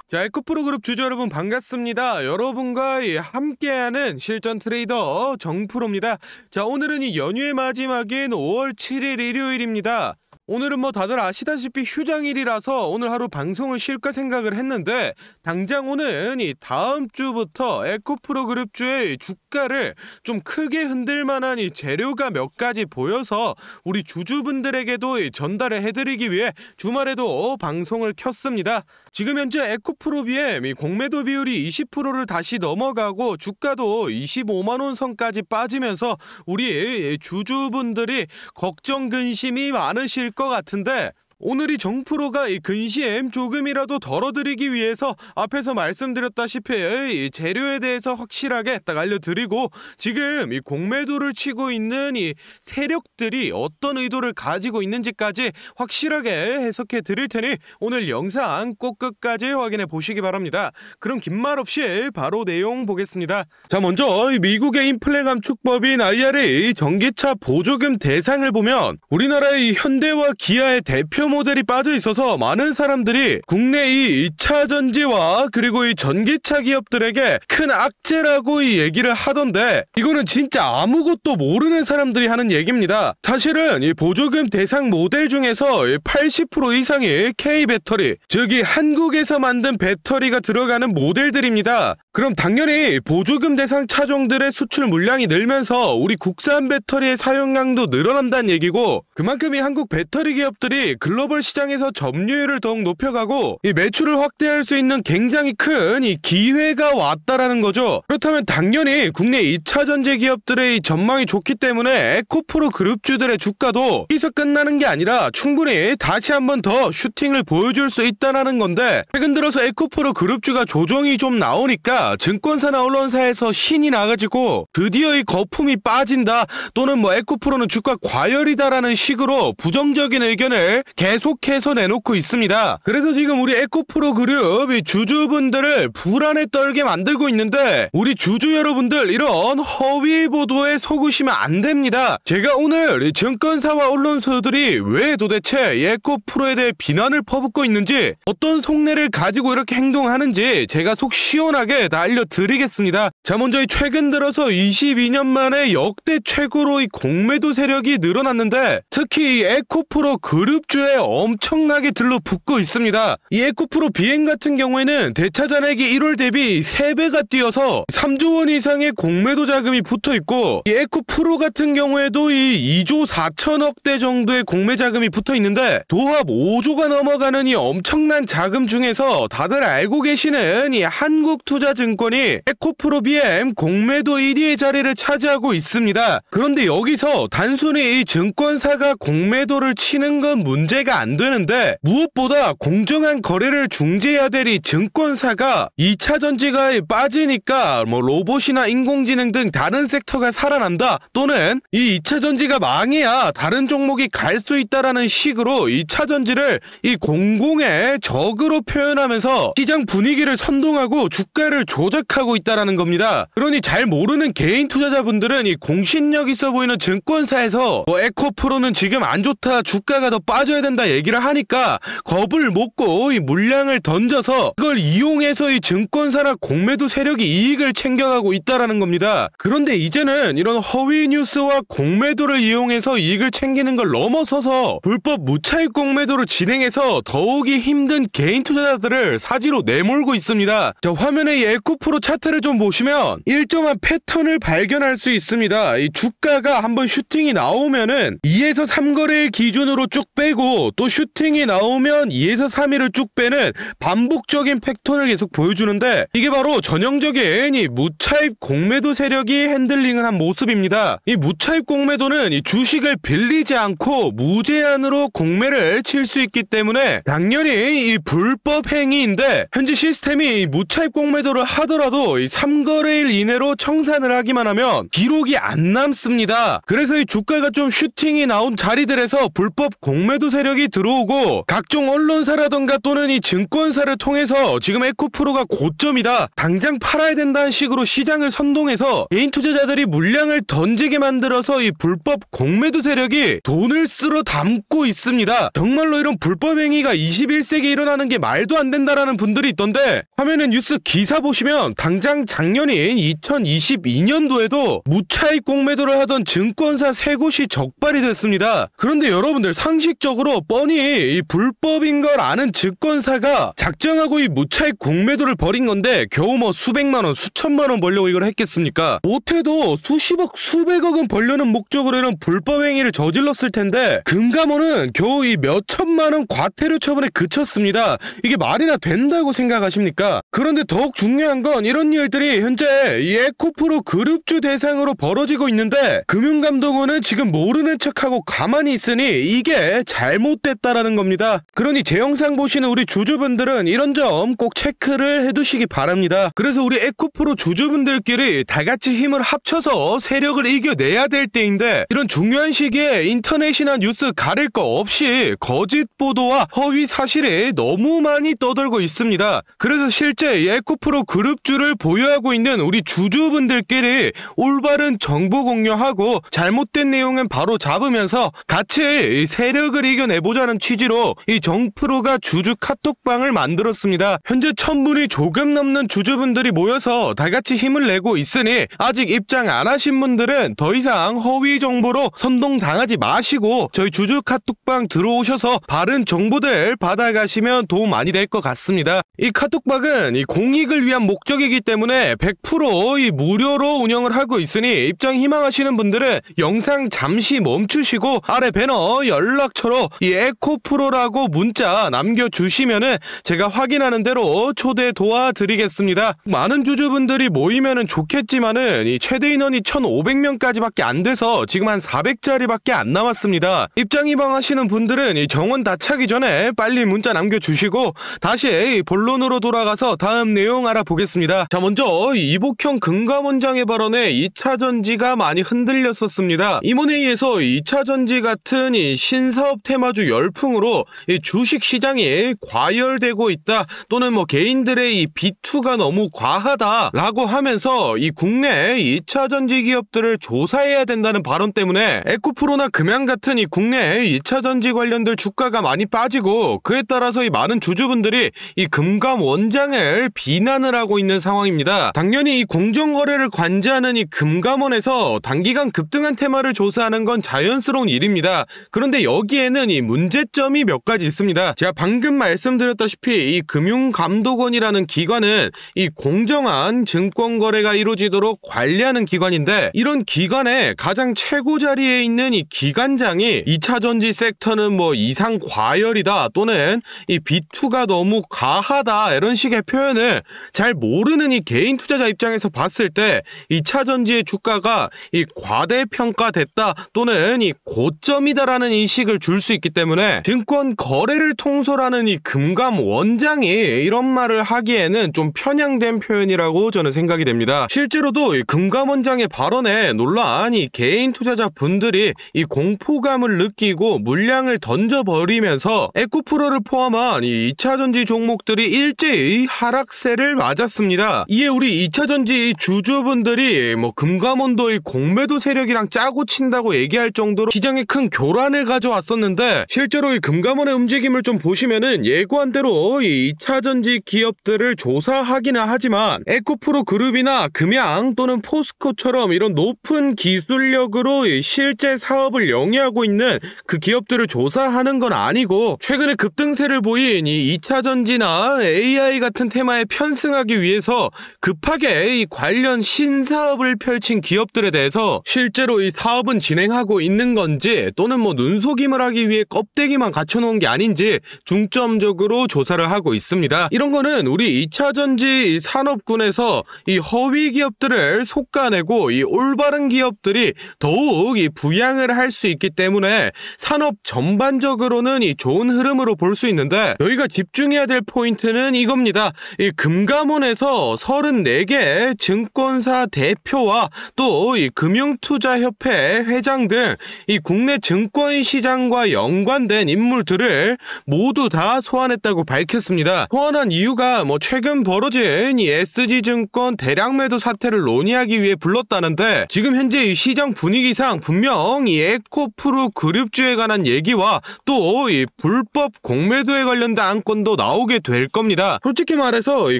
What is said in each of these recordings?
자, 에코프로 그룹 주주 여러분 반갑습니다. 여러분과 함께하는 실전 트레이더 정프로입니다. 자, 오늘은 이 연휴의 마지막인 5월 7일 일요일입니다. 오늘은 다들 아시다시피 휴장일이라서 오늘 하루 방송을 쉴까 생각을 했는데, 당장 오늘 이 다음 주부터 에코프로 그룹주의 주가를 좀 크게 흔들 만한 이 재료가 몇 가지 보여서 우리 주주분들에게도 전달을 해드리기 위해 주말에도 방송을 켰습니다. 지금 현재 에코프로 BM 이 공매도 비율이 20%를 다시 넘어가고 주가도 25만원 선까지 빠지면서 우리 주주분들이 걱정 근심이 많으실 것 같은데, 오늘 이 정프로가 이 근심 조금이라도 덜어드리기 위해서 앞에서 말씀드렸다시피 이 재료에 대해서 확실하게 딱 알려드리고, 지금 이 공매도를 치고 있는 이 세력들이 어떤 의도를 가지고 있는지까지 확실하게 해석해 드릴 테니 오늘 영상 꼭 끝까지 확인해 보시기 바랍니다. 그럼 긴 말 없이 바로 내용 보겠습니다. 자, 먼저 미국의 인플레 감축법인 IRA 전기차 보조금 대상을 보면 우리나라의 현대와 기아의 대표 모델이 빠져 있어서 많은 사람들이 국내 이 2차 전지와 그리고 이 전기차 기업들에게 큰 악재라고 이 얘기를 하던데, 이거는 진짜 아무것도 모르는 사람들이 하는 얘기입니다. 사실은 이 보조금 대상 모델 중에서 80% 이상이 K배터리, 즉 이 한국에서 만든 배터리가 들어가는 모델들입니다. 그럼 당연히 보조금 대상 차종들의 수출 물량이 늘면서 우리 국산 배터리의 사용량도 늘어난다는 얘기고, 그만큼 이 한국 배터리 기업들이 글로벌 시장에서 점유율을 더욱 높여가고 이 매출을 확대할 수 있는 굉장히 큰 이 기회가 왔다라는 거죠. 그렇다면 당연히 국내 2차 전지 기업들의 이 전망이 좋기 때문에 에코프로 그룹주들의 주가도 여기서 끝나는 게 아니라 충분히 다시 한번 더 슈팅을 보여줄 수 있다라는 건데, 최근 들어서 에코프로 그룹주가 조정이 좀 나오니까 증권사나 언론사에서 신이 나가지고 드디어 이 거품이 빠진다, 또는 에코프로는 주가 과열이다라는 식으로 부정적인 의견을 계속해서 내놓고 있습니다. 그래서 지금 우리 에코프로 그룹 이 주주분들을 불안에 떨게 만들고 있는데, 우리 주주 여러분들 이런 허위 보도에 속으시면 안 됩니다. 제가 오늘 이 증권사와 언론사들이 왜 도대체 에코프로에 대해 비난을 퍼붓고 있는지, 어떤 속내를 가지고 이렇게 행동하는지 제가 속 시원하게 다 알려드리겠습니다. 자, 먼저 이 최근 들어서 22년 만에 역대 최고로 이 공매도 세력이 늘어났는데, 특히 이 에코프로 그룹주에 엄청나게 들러붙고 있습니다. 이 에코프로 비행 같은 경우에는 대차 잔액이 1월 대비 3배가 뛰어서 3조 원 이상의 공매도 자금이 붙어있고, 이 에코프로 같은 경우에도 이 2조 4천억대 정도의 공매 자금이 붙어있는데, 도합 5조가 넘어가는 이 엄청난 자금 중에서 다들 알고 계시는 이 한국투자증권이 에코프로 BM 공매도 1위의 자리를 차지하고 있습니다. 그런데 여기서 단순히 이 증권사가 공매도를 치는 건 문제가 안 되는데, 무엇보다 공정한 거래를 중재해야 될 이 증권사가 2차 전지가 빠지니까 로봇이나 인공지능 등 다른 섹터가 살아난다, 또는 이 2차 전지가 망해야 다른 종목이 갈 수 있다라는 식으로 2차 전지를 이 공공의 적으로 표현하면서 시장 분위기를 선동하고 주가를 조작하고 있다라는 겁니다. 그러니 잘 모르는 개인 투자자분들은 이 공신력 있어 보이는 증권사에서 에코프로는 지금 안 좋다, 주가가 더 빠져야 된다 얘기를 하니까 겁을 먹고 이 물량을 던져서 그걸 이용해서 이 증권사나 공매도 세력이 이익을 챙겨가고 있다라는 겁니다. 그런데 이제는 이런 허위 뉴스와 공매도를 이용해서 이익을 챙기는 걸 넘어서서 불법 무차익 공매도를 진행해서 더욱이 힘든 개인 투자자들을 사지로 내몰고 있습니다. 자, 화면에 이 에코프로 차트를 좀 보시면 일정한 패턴을 발견할 수 있습니다. 이 주가가 한번 슈팅이 나오면은 2에서 3거래일 기준으로 쭉 빼고, 또 슈팅이 나오면 2에서 3일을 쭉 빼는 반복적인 패턴을 계속 보여주는데, 이게 바로 전형적인 이 무차입 공매도 세력이 핸들링을 한 모습입니다. 이 무차입 공매도는 이 주식을 빌리지 않고 무제한으로 공매를 칠 수 있기 때문에 당연히 이 불법 행위인데, 현재 시스템이 이 무차입 공매도를 하더라도 이 3거래일 이내로 청산을 하기만 하면 기록이 안 남습니다. 그래서 이 주가가 좀 슈팅이 나온 자리들에서 불법 공매도 세력이 들어오고 각종 언론사라던가 또는 이 증권사를 통해서 지금 에코프로가 고점이다, 당장 팔아야 된다는 식으로 시장을 선동해서 개인 투자자들이 물량을 던지게 만들어서 이 불법 공매도 세력이 돈을 쓸어 담고 있습니다. 정말로 이런 불법 행위가 21세기에 일어나는 게 말도 안 된다라는 분들이 있던데, 화면에 뉴스 기사 보시면 당장 작년인 2022년도에도 무차익 공매도를 하던 증권사 3곳이 적발이 됐습니다. 그런데 여러분들, 상식적으로 뻔히 이 불법인 걸 아는 증권사가 작정하고 이 무차익 공매도를 벌인 건데 겨우 뭐 수백만원, 수천만원 벌려고 이걸 했겠습니까? 못해도 수십억, 수백억은 벌려는 목적으로 이런 불법 행위를 저질렀을 텐데 금감원은 겨우 이 몇천만원 과태료 처분에 그쳤습니다. 이게 말이나 된다고 생각하십니까? 그런데 더욱 중요한 건 이런 일들이 현재 이 에코프로 그룹주 대상으로 벌어지고 있는데 금융감독원은 지금 모르는 척하고 가만히 있으니 이게 잘못됐다라는 겁니다. 그러니 제 영상 보시는 우리 주주분들은 이런 점 꼭 체크를 해두시기 바랍니다. 그래서 우리 에코프로 주주분들끼리 다같이 힘을 합쳐서 세력을 이겨내야 될 때인데, 이런 중요한 시기에 인터넷이나 뉴스 가릴 거 없이 거짓 보도와 허위 사실이 너무 많이 떠돌고 있습니다. 그래서 실제 에코프로 그룹주를 보유하고 있는 우리 주주분들끼리 올바른 정보 공유하고 잘못된 내용은 바로 잡으면서 같이 세력을 이겨내보자는 취지로 이 정프로가 주주 카톡방을 만들었습니다. 현재 1000분이 조금 넘는 주주분들이 모여서 다같이 힘을 내고 있으니 아직 입장 안 하신 분들은 더 이상 허위 정보로 선동당하지 마시고 저희 주주 카톡방 들어오셔서 바른 정보들 받아가시면 도움 많이 될 것 같습니다. 이 카톡방은 이 공익을 위한 목적이기 때문에 100% 이 무료로 운영을 하고 있으니 입장 희망하시는 분들은 영상 잠시 멈추시고 아래 배너 연락처로 이 에코프로라고 문자 남겨주시면은 제가 확인하는 대로 초대 도와드리겠습니다. 많은 주주분들이 모이면은 좋겠지만은 이 최대 인원이 1500명까지밖에 안 돼서 지금 한 400자리밖에 안 남았습니다. 입장 희망하시는 분들은 이 정원 다 차기 전에 빨리 문자 남겨주시고 다시 본론으로 돌아가서 다음 내용 알아보겠습니다. 자, 먼저 이복형 금감원장의 발언에 2차전지가 많이 흔들렸었습니다. 임원회의에서 2차전지 같은 이 신사업 테마주 열풍으로 이 주식 시장이 과열되고 있다, 또는 뭐 개인들의 이 B2가 너무 과하다라고 하면서 이 국내 2차전지 기업들을 조사해야 된다는 발언 때문에 에코프로나 금양 같은 이 국내 2차전지 관련들 주가가 많이 빠지고, 그에 따라서 이 많은 주주분들이 이 금감원장을 비난을 하고 있는 상황입니다. 당연히 이 공정거래를 관제하는 이 금감원에서 단기간 급등한 테마를 조사하는 건 자연스러운 일입니다. 그런데 여기에는 이 문제점이 몇 가지 있습니다. 제가 방금 말씀드렸다시피 이 금융감독원이라는 기관은 이 공정한 증권거래가 이루어지도록 관리하는 기관인데, 이런 기관의 가장 최고 자리에 있는 이 기관장이 2차전지 섹터는 뭐 이상 과열이다, 또는 이 B2가 너무 과하다, 이런 식의 표현을 잘 모르는 이 개인 투자자 입장에서 봤을 때 2차전지의 주가가 이 과대평가됐다, 또는 이 고점이다라는 인식을 줄 수 있기 때문에 증권 거래를 통솔하는 이 금감원장이 이런 말을 하기에는 좀 편향된 표현이라고 저는 생각이 됩니다. 실제로도 이 금감원장의 발언에 논란이 개인 투자자 분들이 이 공포감을 느끼고 물량을 던져버리면서 에코프로를 포함한 이 2차전지 종목들이 일제히 하락세를 맞았습니다. 이에 우리 2차전지 주주분들이 뭐 금감원도 이 공매도 세력이랑 짜고 친다고 얘기할 정도로 시장에 큰 교란을 가져왔었는데, 실제로 이 금감원의 움직임을 좀 보시면은 예고한 대로 이 2차전지 기업들을 조사하기는 하지만 에코프로 그룹이나 금양 또는 포스코처럼 이런 높은 기술력으로 실제 사업을 영위하고 있는 그 기업들을 조사하는 건 아니고, 최근에 급등세를 보인 이 2차전지나 AI 같은 테마에 편승하기 위해서 급하게 이 관련 신사업을 펼친 기업들에 대해서 실제로 이 사업은 진행하고 있는 건지, 또는 뭐 눈속임을 하기 위해 껍데기만 갖춰놓은 게 아닌지 중점적으로 조사를 하고 있습니다. 이런 거는 우리 2차전지 산업군에서 이 허위 기업들을 솎아내고 이 올바른 기업들이 더욱 이 부양을 할 수 있기 때문에 산업 전반적으로는 이 좋은 흐름으로 볼 수 있는데, 저희가 집중해야 될 포인트는 이겁니다. 이 금감원 탄원에서 34개 증권사 대표와 또 이 금융투자협회 회장 등 이 국내 증권시장과 연관된 인물들을 모두 다 소환했다고 밝혔습니다. 소환한 이유가 최근 벌어진 이 SG증권 대량 매도 사태를 논의하기 위해 불렀다는데, 지금 현재 이 시장 분위기상 분명 이 에코프로 그룹주에 관한 얘기와 또 이 불법 공매도에 관련된 안건도 나오게 될 겁니다. 솔직히 말해서 이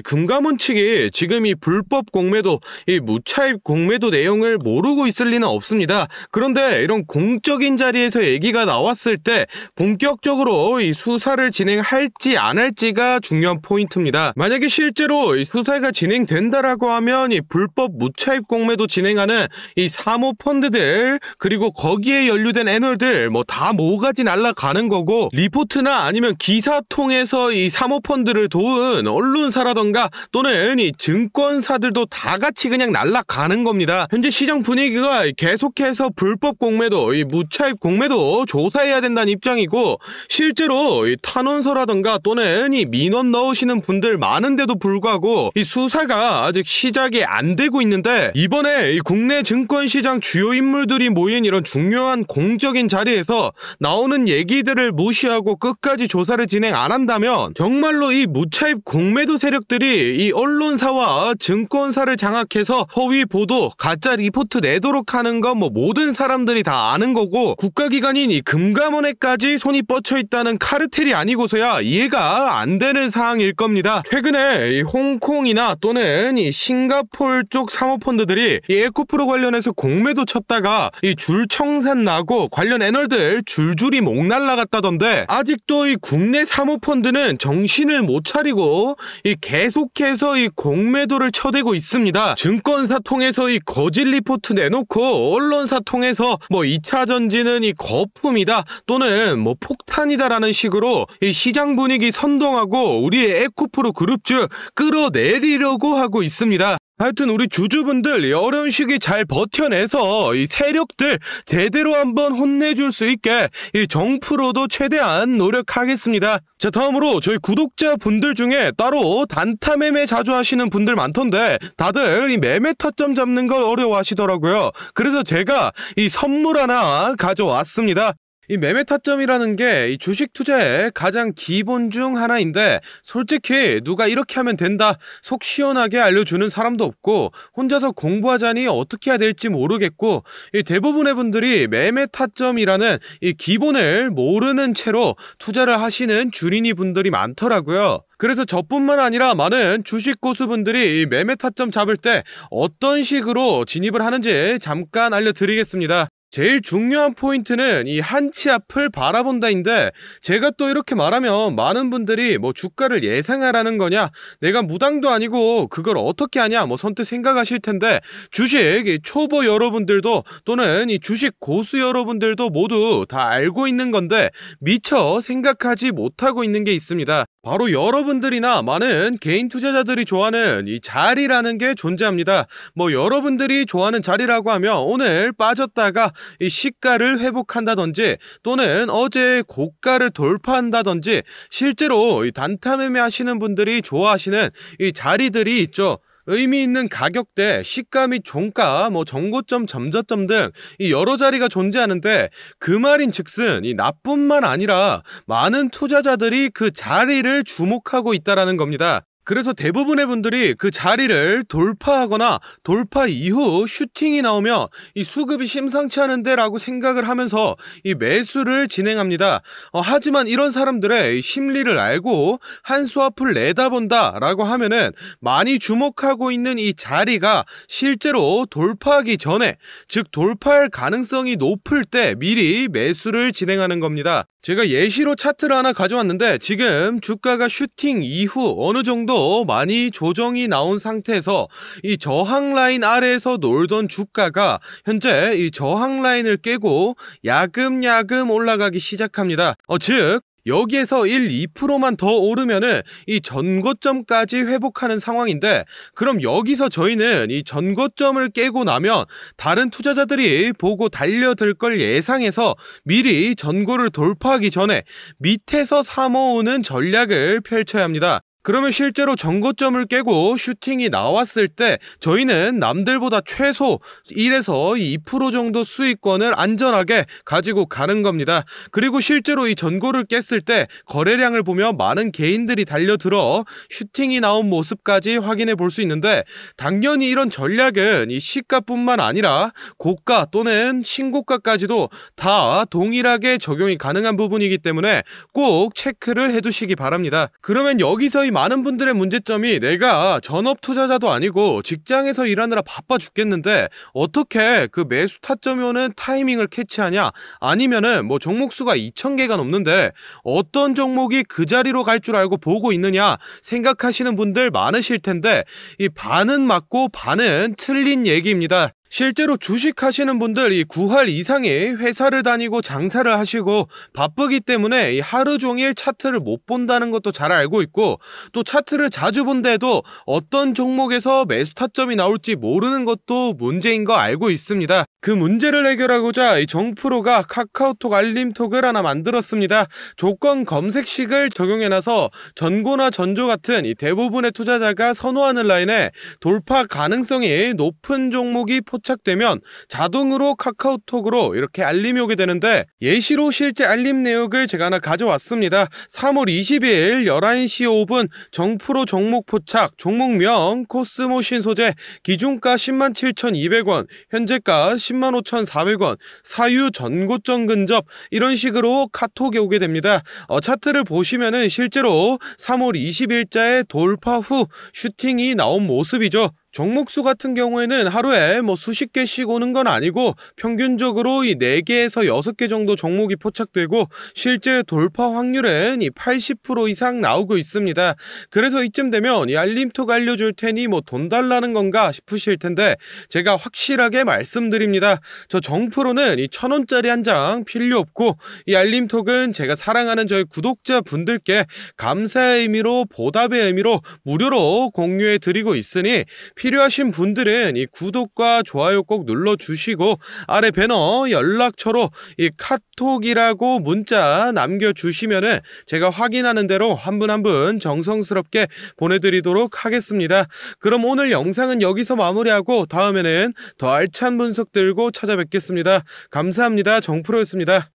금감원 측이 지금 이 불법 공매도, 이 무차입 공매도 내용을 모르고 있을 리는 없습니다. 그런데 이런 공적인 자리에서 얘기가 나왔을 때 본격적으로 이 수사를 진행할지 안 할지가 중요한 포인트입니다. 만약에 실제로 이 수사가 진행된다라고 하면 이 불법 무차입 공매도 진행하는 이 사모펀드들, 그리고 거기에 연루된 애널들 다 모가지 날아가는 거고, 리포트나 아니면 기사 통해서 이 사모펀드를 도운 언론사라던가 또는 이 증권사들도 다 같이 그냥 날아가는 겁니다. 현재 시장 분위기가 계속해서 불법 공매도, 이 무차입 공매도 조사해야 된다는 입장이고, 실제로 이 탄원서라던가 또는 이 민원 넣으시는 분들 많은데도 불구하고 이 수사가 아직 시작이 안 되고 있는데, 이번에 이 국내 증권시장 주요 인물들이 모인 이런 중요한 공적인 자리에서 나오는 얘기들을 무시하고 끝까지 조사를 진행 안 한다면 정말로 이 무차입 공매도 세력들이 이 언론사와 증권사를 장악해서 허위 보도, 가짜 리포트 내도록 하는 건 모든 사람들이 다 아는 거고, 국가기관인 이 금감원에까지 손이 뻗쳐 있다는 카르텔이 아니고서야 이해가 안 되는 사항일 겁니다. 최근에 이 홍콩이나 또는 이 싱가포르 쪽 사모펀드들이 이 에코프로 관련해서 공매도 쳤다가 이 줄청산 나고 관련 애널들 줄줄이 목 날라갔다던데, 아직도 이 국내 사모펀드는 정신을 못 차리고 이 계속해서 이 공매도를 쳐대고 있습니다. 증권사 통해서 이 거짓 리포트 내놓고 언론사 통해서 2차 전지는 이 거품이다 또는 폭탄이다라는 식으로 이 시장 분위기 선동하고 우리의 에코프로 그룹주 끌어내리려고 하고 있습니다. 하여튼 우리 주주분들 이 어려운 시기 잘 버텨내서 이 세력들 제대로 한번 혼내줄 수 있게 이 정프로도 최대한 노력하겠습니다. 자, 다음으로 저희 구독자분들 중에 따로 단타 매매 자주 하시는 분들 많던데 다들 이 매매 타점 잡는 걸 어려워하시더라고요. 그래서 제가 이 선물 하나 가져왔습니다. 이 매매 타점이라는 게 이 주식 투자의 가장 기본 중 하나인데, 솔직히 누가 이렇게 하면 된다 속 시원하게 알려주는 사람도 없고, 혼자서 공부하자니 어떻게 해야 될지 모르겠고, 이 대부분의 분들이 매매 타점이라는 이 기본을 모르는 채로 투자를 하시는 주린이 분들이 많더라고요. 그래서 저뿐만 아니라 많은 주식 고수분들이 이 매매 타점 잡을 때 어떤 식으로 진입을 하는지 잠깐 알려드리겠습니다. 제일 중요한 포인트는 이 한치 앞을 바라본다인데, 제가 또 이렇게 말하면 많은 분들이 주가를 예상하라는 거냐, 내가 무당도 아니고 그걸 어떻게 하냐 선뜻 생각하실 텐데, 주식 초보 여러분들도 또는 이 주식 고수 여러분들도 모두 다 알고 있는 건데 미처 생각하지 못하고 있는 게 있습니다. 바로 여러분들이나 많은 개인 투자자들이 좋아하는 이 자리라는 게 존재합니다. 여러분들이 좋아하는 자리라고 하면 오늘 빠졌다가 이 시가를 회복한다든지 또는 어제 고가를 돌파한다든지, 실제로 이 단타 매매 하시는 분들이 좋아하시는 이 자리들이 있죠. 의미 있는 가격대, 시가 및 종가, 정고점, 점저점 등 이 여러 자리가 존재하는데, 그 말인 즉슨 이 나뿐만 아니라 많은 투자자들이 그 자리를 주목하고 있다라는 겁니다. 그래서 대부분의 분들이 그 자리를 돌파하거나 돌파 이후 슈팅이 나오면 이 수급이 심상치 않은데 라고 생각을 하면서 이 매수를 진행합니다. 하지만 이런 사람들의 심리를 알고 한 수 앞을 내다본다 라고 하면은 많이 주목하고 있는 이 자리가 실제로 돌파하기 전에, 즉 돌파할 가능성이 높을 때 미리 매수를 진행하는 겁니다. 제가 예시로 차트를 하나 가져왔는데, 지금 주가가 슈팅 이후 어느 정도 많이 조정이 나온 상태에서 이 저항 라인 아래에서 놀던 주가가 현재 이 저항 라인을 깨고 야금야금 올라가기 시작합니다. 즉 여기에서 1, 2%만 더 오르면은 이 전고점까지 회복하는 상황인데, 그럼 여기서 저희는 이 전고점을 깨고 나면 다른 투자자들이 보고 달려들 걸 예상해서 미리 전고를 돌파하기 전에 밑에서 사모으는 전략을 펼쳐야 합니다. 그러면 실제로 정고점을 깨고 슈팅이 나왔을 때 저희는 남들보다 최소 1에서 2% 정도 수익권을 안전하게 가지고 가는 겁니다. 그리고 실제로 이 전고를 깼을 때 거래량을 보면 많은 개인들이 달려들어 슈팅이 나온 모습까지 확인해 볼 수 있는데, 당연히 이런 전략은 이 시가뿐만 아니라 고가 또는 신고가까지도 다 동일하게 적용이 가능한 부분이기 때문에 꼭 체크를 해두시기 바랍니다. 그러면 여기서 이 많은 분들의 문제점이, 내가 전업 투자자도 아니고 직장에서 일하느라 바빠 죽겠는데 어떻게 그 매수 타점이 오는 타이밍을 캐치하냐, 아니면은 뭐 종목수가 2,000개가 넘는데 어떤 종목이 그 자리로 갈 줄 알고 보고 있느냐 생각하시는 분들 많으실 텐데, 이 반은 맞고 반은 틀린 얘기입니다. 실제로 주식하시는 분들 이 9할 이상이 회사를 다니고 장사를 하시고 바쁘기 때문에 이 하루 종일 차트를 못 본다는 것도 잘 알고 있고, 또 차트를 자주 본데도 어떤 종목에서 매수 타점이 나올지 모르는 것도 문제인 거 알고 있습니다. 그 문제를 해결하고자 이 정프로가 카카오톡 알림톡을 하나 만들었습니다. 조건 검색식을 적용해놔서 전고나 전조 같은 이 대부분의 투자자가 선호하는 라인에 돌파 가능성이 높은 종목이 포착되면 자동으로 카카오톡으로 이렇게 알림이 오게 되는데, 예시로 실제 알림 내역을 제가 하나 가져왔습니다. 3월 20일 11시 5분 정프로 종목 포착, 종목명 코스모 신소재, 기준가 107,200원, 현재가 105,400원, 사유 전고점 근접, 이런 식으로 카톡이 오게 됩니다. 차트를 보시면은 실제로 3월 20일자에 돌파 후 슈팅이 나온 모습이죠. 종목수 같은 경우에는 하루에 뭐 수십 개씩 오는 건 아니고 평균적으로 이 4개에서 6개 정도 종목이 포착되고 실제 돌파 확률은 이 80% 이상 나오고 있습니다. 그래서 이쯤 되면 이 알림톡 알려줄 테니 뭐 돈 달라는 건가 싶으실 텐데, 제가 확실하게 말씀드립니다. 저 정프로는 이 1,000원짜리 한 장 필요 없고, 이 알림톡은 제가 사랑하는 저희 구독자분들께 감사의 의미로, 보답의 의미로 무료로 공유해 드리고 있으니 필요하신 분들은 이 구독과 좋아요 꼭 눌러주시고 아래 배너 연락처로 이 카톡이라고 문자 남겨주시면은 제가 확인하는 대로 한 분 한 분 정성스럽게 보내드리도록 하겠습니다. 그럼 오늘 영상은 여기서 마무리하고 다음에는 더 알찬 분석 들고 찾아뵙겠습니다. 감사합니다. 정프로였습니다.